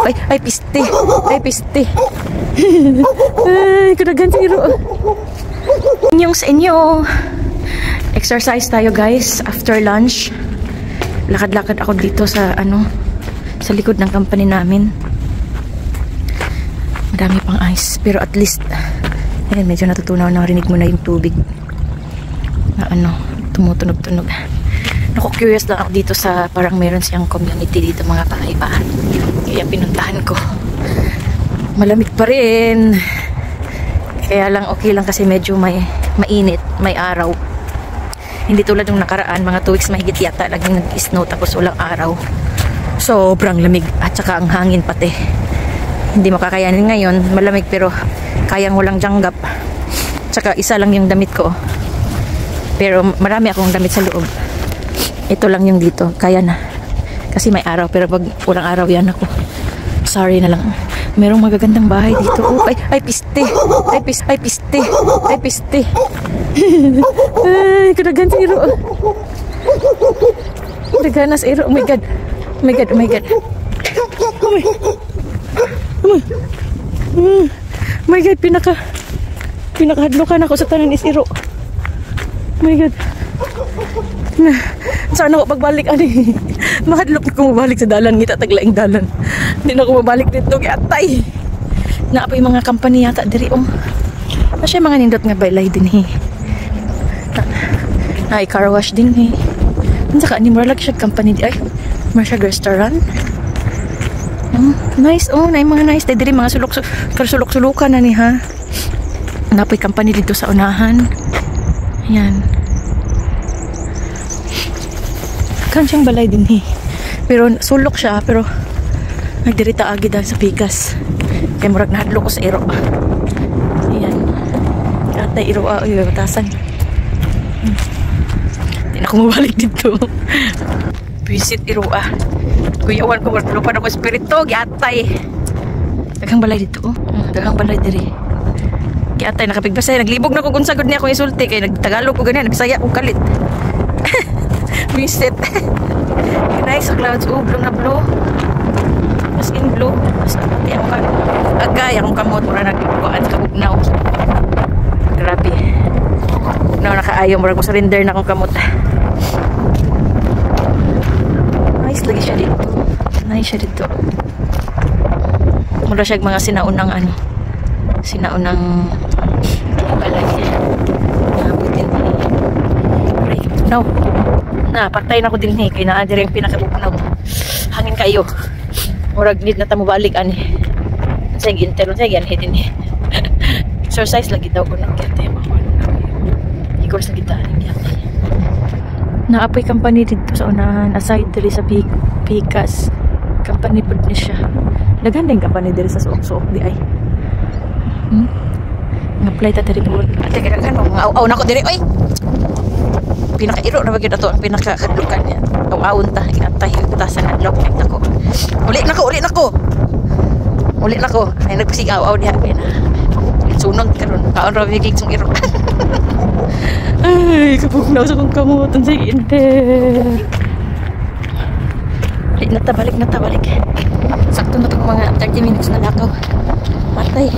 Ay, piste. Ay, piste. Ay, kadagan sa iro. Inyong sa inyo. Exercise tayo guys after lunch. Lakad-lakad ako dito sa sa likod ng company namin. Madami pang ice pero at least ayun, medyo natutunaw, narinig mo na yung tubig na tumutunog-tunog. Naku, curious lang ako dito sa parang meron siyang community dito, mga bahay-bahay. Kaya pinuntahan ko. Malamig pa rin. Kaya lang okay lang kasi medyo mainit, may araw. Hindi tulad ng nakaraan, mga 2 weeks mahigit yata laging nag-snow tapos walang araw. Sobrang lamig at saka ang hangin pati. Hindi makakayanin ngayon, malamig pero kayang walang janggap. Tsaka isa lang yung damit ko. Pero marami akong damit sa loob. Ito lang yung dito, kaya na. Kasi may araw pero pag walang araw yan ako. Sorry na lang. Merong magagandang bahay dito. Oh, ay piste. Ay piste. Ay piste. Ay, kadagan sa iro. Kadagan na sa iro. Oh my God. Oh my God, oh my God. Oh my God, pinakahadlokan ako sa tanan is iro. Oh my God. Saan ako pagbalik ani? Mahadlok ko mabalik sa dalan, ngita taglaing dalan. Hindi na ako mabalik dito, atay. Naapay mga company yata diri Kasi mga nindot nga baylay din ay car wash din Saka ni mura lang siya company di ay. Mura siya restaurant. Nice na mga nice diri mga sulok-sulukan na ni ha. Naapay company dito sa unahan. Yan. Kan siyang balay din pero sulok siya pero nagdirita agi dahil sa pikas kaya murag nahadlo ko sa iro. Ayan, kata iro batasan. Hindi na ako mabalik dito. Visit iro kuyawan ko murag lupa na ko espiritu giatay. Daghang balay dito daghang balay diri giatay. Nakapigbasay naglibog na ko kung sagod niya akong isulti kay nagtagalog ko ganyan nagbisaya ko kalit. Visit. Nice clouds. Blue na blue. As in blue. As pati ang agay akong kamot. Mura nagkuhaan sa kabugnaw. Grabe. Bugnaw nakaayaw. Mura ko surrender na akong kamot. Nice lagi siya dito. Nice siya dito. Mura siya mga sinaunang sinaunang balay. Nabutin. No. Patay na ko din kay naa diri ang pinakabugnaw. Hangin kayo. Murag need na ta mobalik ani. Sige intero sige yan hidin exercise lagi daw ko nagkate mo. Igor sa kita niya. Naapoy company dito sa unahan aside diri sa Pikas. Company pud ni siya. Daghan din company diri sa suok-suok di ay. Nga-apply ta diri pud. Ate kadagan mo aw na ko diri oy. Pinaka-iro na bagay na ito ang pinaka-kadlukan niya. Awon ta, inatay, itasan na log na ko. Uli na ko. Ay nagpasigaw niya. Sunod karon kaon ra bigig sung iro. Ay, kapugnaw sa kong kamutan sa inter. Balik na ta, balik. Sakto na itong mga 30 minutes na lakaw. Matay.